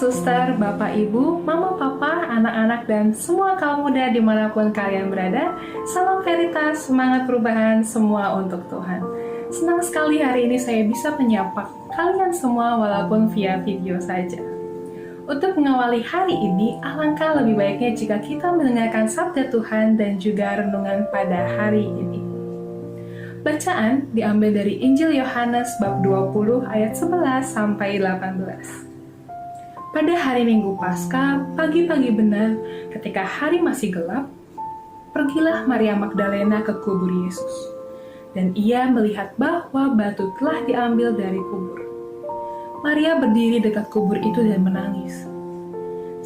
suster, bapak, ibu, mama, papa, anak-anak, dan semua kaum muda dimanapun kalian berada. Salam Veritas, semangat perubahan, semua untuk Tuhan. Senang sekali hari ini saya bisa menyapa kalian semua walaupun via video saja. Untuk mengawali hari ini, alangkah lebih baiknya jika kita mendengarkan sabda Tuhan dan juga renungan pada hari ini. Bacaan diambil dari Injil Yohanes bab 20 ayat 11 sampai 18. Pada hari Minggu Paskah, pagi-pagi benar, ketika hari masih gelap, pergilah Maria Magdalena ke kubur Yesus. Dan ia melihat bahwa batu telah diambil dari kubur. Maria berdiri dekat kubur itu dan menangis.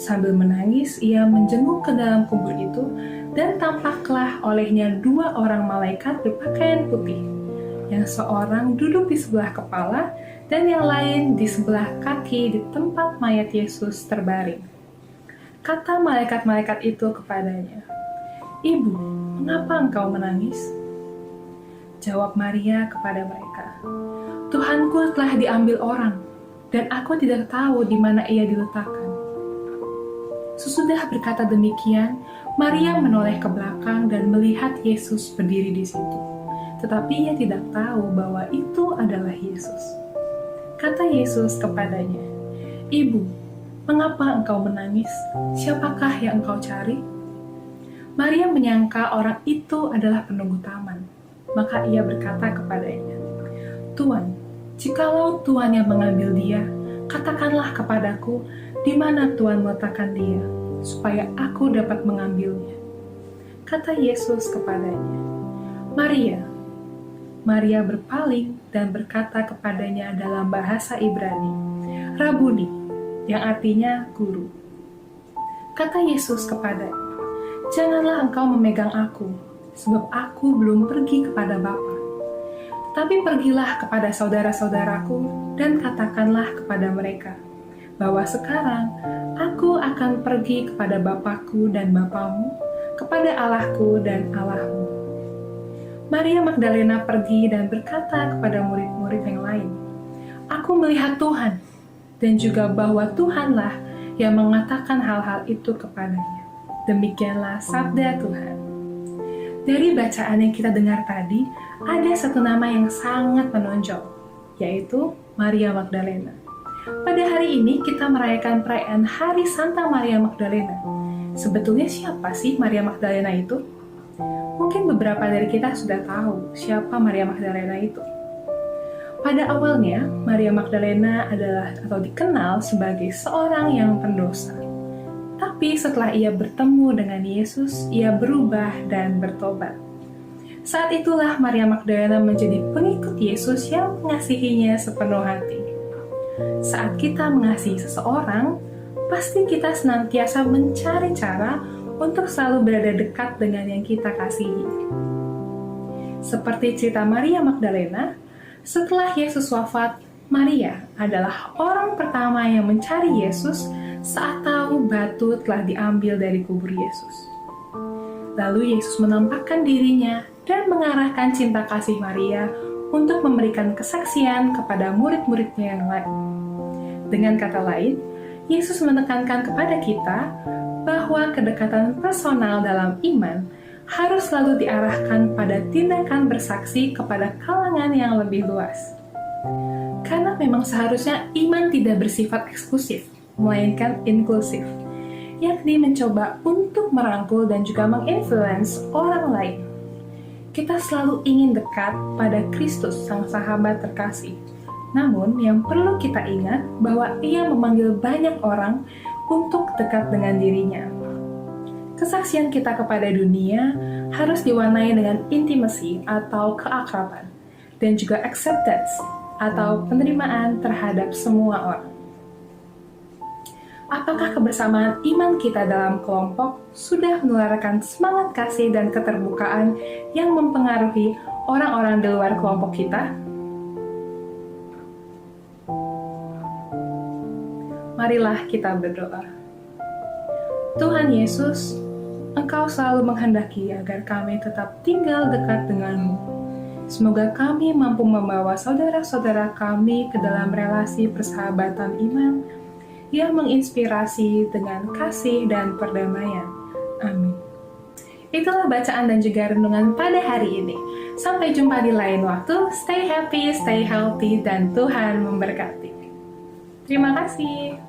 Sambil menangis, ia menjenguk ke dalam kubur itu, dan tampaklah olehnya dua orang malaikat berpakaian putih, yang seorang duduk di sebelah kepala, dan yang lain di sebelah kaki di tempat mayat Yesus terbaring. Kata malaikat-malaikat itu kepadanya, "Ibu, mengapa engkau menangis?" Jawab Maria kepada mereka, "Tuhanku telah diambil orang, dan aku tidak tahu di mana ia diletakkan." Sesudah berkata demikian, Maria menoleh ke belakang dan melihat Yesus berdiri di situ. Tetapi ia tidak tahu bahwa itu adalah Yesus. Kata Yesus kepadanya, "Ibu, mengapa engkau menangis? Siapakah yang engkau cari?" Maria menyangka orang itu adalah penunggu taman. Maka ia berkata kepadanya, "Tuan, jikalau Tuan yang mengambil dia, katakanlah kepadaku di mana Tuan meletakkan dia, supaya aku dapat mengambilnya." Kata Yesus kepadanya, "Maria." Maria berpaling dan berkata kepadanya dalam bahasa Ibrani, "Rabuni," yang artinya guru. Kata Yesus kepadanya, "Janganlah engkau memegang aku, sebab aku belum pergi kepada Bapa. Tetapi pergilah kepada saudara-saudaraku dan katakanlah kepada mereka, bahwa sekarang aku akan pergi kepada Bapakku dan Bapamu, kepada Allahku dan Allahmu." Maria Magdalena pergi dan berkata kepada murid-murid yang lain, "Aku melihat Tuhan," dan juga bahwa Tuhanlah yang mengatakan hal-hal itu kepadanya. Demikianlah sabda Tuhan. Dari bacaan yang kita dengar tadi, ada satu nama yang sangat menonjol, yaitu Maria Magdalena. Pada hari ini kita merayakan perayaan Hari Santa Maria Magdalena. Sebetulnya siapa sih Maria Magdalena itu? Mungkin beberapa dari kita sudah tahu siapa Maria Magdalena itu. Pada awalnya, Maria Magdalena adalah atau dikenal sebagai seorang yang pendosa. Tapi setelah ia bertemu dengan Yesus, ia berubah dan bertobat. Saat itulah Maria Magdalena menjadi pengikut Yesus yang mengasihinya sepenuh hati. Saat kita mengasihi seseorang, pasti kita senantiasa mencari cara untuk selalu berada dekat dengan yang kita kasihi. Seperti cerita Maria Magdalena, setelah Yesus wafat, Maria adalah orang pertama yang mencari Yesus saat tahu batu telah diambil dari kubur Yesus. Lalu Yesus menampakkan dirinya dan mengarahkan cinta kasih Maria untuk memberikan kesaksian kepada murid-muridnya yang lain. Dengan kata lain, Yesus menekankan kepada kita bahwa kedekatan personal dalam iman harus selalu diarahkan pada tindakan bersaksi kepada kalangan yang lebih luas. Karena memang seharusnya iman tidak bersifat eksklusif, melainkan inklusif, yakni mencoba untuk merangkul dan juga menginfluence orang lain. Kita selalu ingin dekat pada Kristus, Sang Sahabat terkasih. Namun, yang perlu kita ingat bahwa Ia memanggil banyak orang untuk dekat dengan dirinya. Kesaksian kita kepada dunia harus diwarnai dengan intimacy atau keakraban, dan juga acceptance atau penerimaan terhadap semua orang. Apakah kebersamaan iman kita dalam kelompok sudah menularkan semangat kasih dan keterbukaan yang mempengaruhi orang-orang di luar kelompok kita? Marilah kita berdoa. Tuhan Yesus, Engkau selalu menghendaki agar kami tetap tinggal dekat denganmu. Semoga kami mampu membawa saudara-saudara kami ke dalam relasi persahabatan iman yang menginspirasi dengan kasih dan perdamaian. Amin. Itulah bacaan dan juga renungan pada hari ini. Sampai jumpa di lain waktu. Stay happy, stay healthy, dan Tuhan memberkati. Terima kasih.